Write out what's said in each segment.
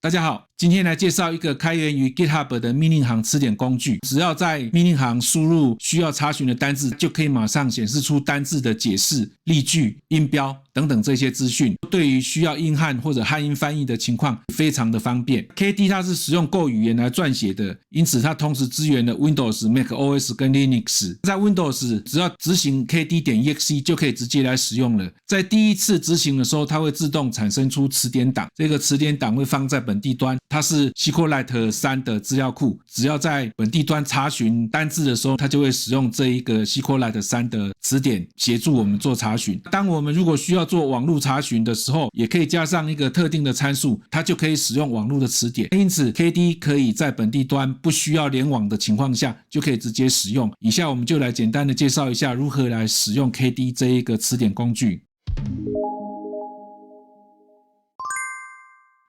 大家好，今天来介绍一个开源于 GitHub 的命令行词典工具。只要在命令行输入需要查询的单字，就可以马上显示出单字的解释、例句、音标等等这些资讯。对于需要英汉或者汉英翻译的情况，非常的方便。KD 它是使用 Go 语言来撰写的，因此它同时支援了 Windows、macOS 跟 Linux。在 Windows 只要执行 KD.exe 就可以直接来使用了。在第一次执行的时候，它会自动产生出词典档，这个词典档会放在本地端，它是 SQLite 3的资料库。只要在本地端查询单字的时候，它就会使用这一个 SQLite 3的词典协助我们做查询。当我们如果需要做网络查询的时候，也可以加上一个特定的参数，它就可以使用网络的词典。因此 KD 可以在本地端不需要联网的情况下就可以直接使用。以下我们就来简单的介绍一下如何来使用 KD 这一个词典工具。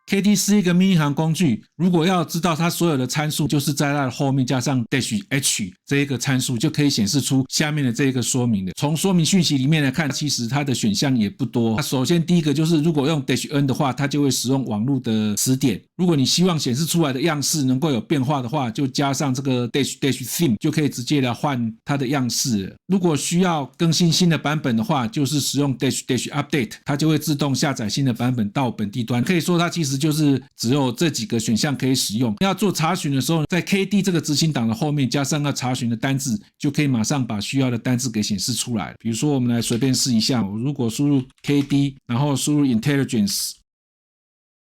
KD 是一个命令行工具，如果要知道它所有的参数，就是在它的后面加上 -h 这一个参数，就可以显示出下面的这个说明的。从说明讯息里面来看，其实它的选项也不多。首先第一个就是如果用 -n 的话，它就会使用网络的词典。如果你希望显示出来的样式能够有变化的话，就加上这个 -theme 就可以直接来换它的样式了。如果需要更新新的版本的话，就是使用 -update， 它就会自动下载新的版本到本地端。可以说它其实就是只有这几个选项可以使用。要做查询的时候，在 KD 这个执行档的后面加上要查询的单字，就可以马上把需要的单字给显示出来。比如说我们来随便试一下，如果输入 KD 然后输入 intelligence，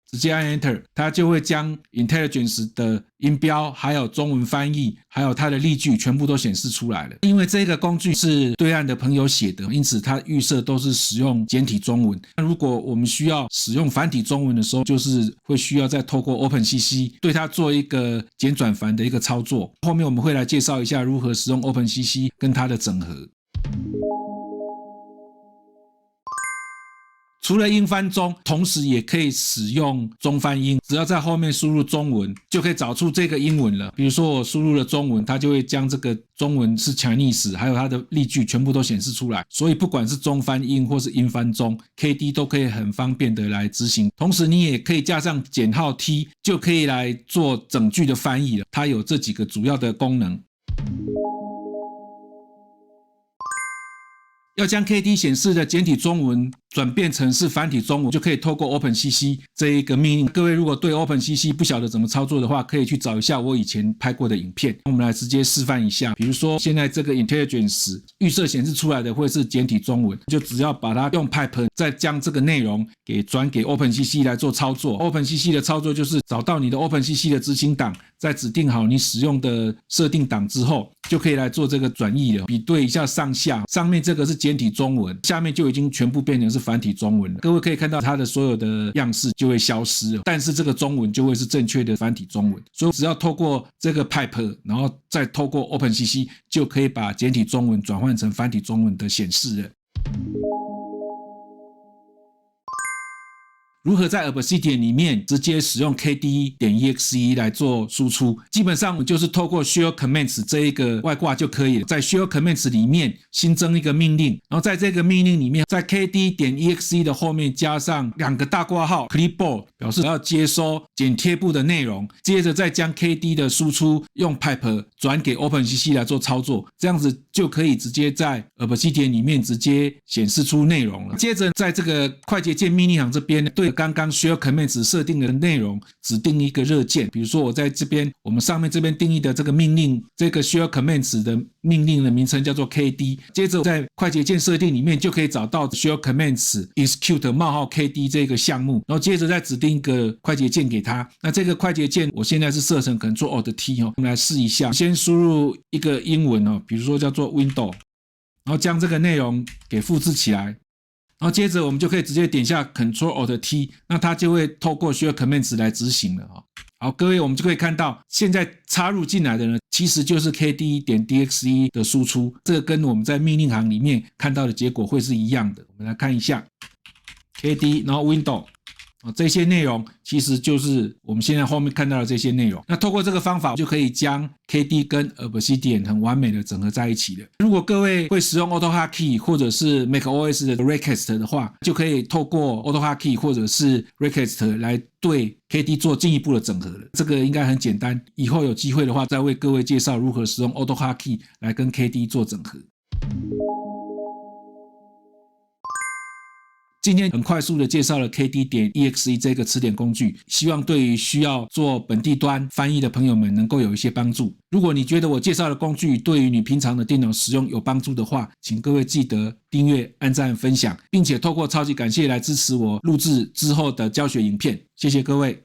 直接按 Enter， 它就会将 Intelligence 的音标还有中文翻译还有它的例句全部都显示出来了。因为这个工具是对岸的朋友写的，因此它预设都是使用简体中文。如果我们需要使用繁体中文的时候，就是会需要再透过 OpenCC 对它做一个简转繁的一个操作。后面我们会来介绍一下如何使用 OpenCC 跟它的整合。除了英翻中，同时也可以使用中翻英，只要在后面输入中文，就可以找出这个英文了。比如说我输入了中文，它就会将这个中文是 Chinese 还有它的例句全部都显示出来。所以不管是中翻英或是英翻中， KD 都可以很方便的来执行。同时你也可以加上减号 T 就可以来做整句的翻译了。它有这几个主要的功能。要将 KD 显示的简体中文转变成是繁体中文，就可以透过 OpenCC 这一个命令。各位如果对 OpenCC 不晓得怎么操作的话，可以去找一下我以前拍过的影片。我们来直接示范一下，比如说现在这个 Intelligence 预设显示出来的会是简体中文，就只要把它用 Pipe 再将这个内容给转给 OpenCC 来做操作。OpenCC 的操作就是找到你的 OpenCC 的执行档，再指定好你使用的设定档之后，就可以来做这个转译了。比对一下上下，上面这个是简体中文，下面就已经全部变成是繁体中文了。各位可以看到它的所有的样式就会消失了，但是这个中文就会是正确的繁体中文。所以只要透过这个 Pipe 然后再透过 OpenCC 就可以把简体中文转换成繁体中文的显示了。如何在 Obsidian 里面直接使用 KD.exe 来做输出？基本上就是透过 Shell Commands 这一个外挂就可以了。在 Shell Commands 里面新增一个命令，然后在这个命令里面，在 KD.exe 的后面加上2个大括号 clipboard， 表示要接收剪贴簿的内容，接着再将 KD 的输出用 Pipe 转给 OpenCC 来做操作，这样子就可以直接在 Obsidian 里面直接显示出内容了。接着在这个快捷键命令行这边，对刚刚 Shell Commands 设定的内容指定一个热键，比如说我在这边我们上面这边定义的这个命令，这个 Shell Commands 的命令的名称叫做 KD， 接着在快捷键设定里面就可以找到 Shell Commands execute :KD 这个项目，然后接着再指定一个快捷键给它。那这个快捷键我现在是设成Ctrl+Alt+T， 我们来试一下，先输入一个英文，比如说叫做 Window， 然后将这个内容给复制起来，然后接着我们就可以直接点下 Ctrl+Alt+T， 那它就会透过 Shell Commands 来执行了。好，各位我们就可以看到现在插入进来的呢其实就是 KD.exe 的输出，这个跟我们在命令行里面看到的结果会是一样的。我们来看一下 KD 然后 Window，这些内容其实就是我们现在后面看到的这些内容。那透过这个方法就可以将 KD 跟 Obsidian 很完美的整合在一起了。如果各位会使用 AutoHotkey 或者是 macOS 的 Raycast 的话，就可以透过 AutoHotkey 或者是 Raycast 来对 KD 做进一步的整合了。这个应该很简单，以后有机会的话再为各位介绍如何使用 AutoHotkey 来跟 KD 做整合。今天很快速的介绍了 KD.exe 这个词典工具，希望对于需要做本地端翻译的朋友们能够有一些帮助。如果你觉得我介绍的工具对于你平常的电脑使用有帮助的话，请各位记得订阅、按赞、分享，并且透过超级感谢来支持我录制之后的教学影片。谢谢各位。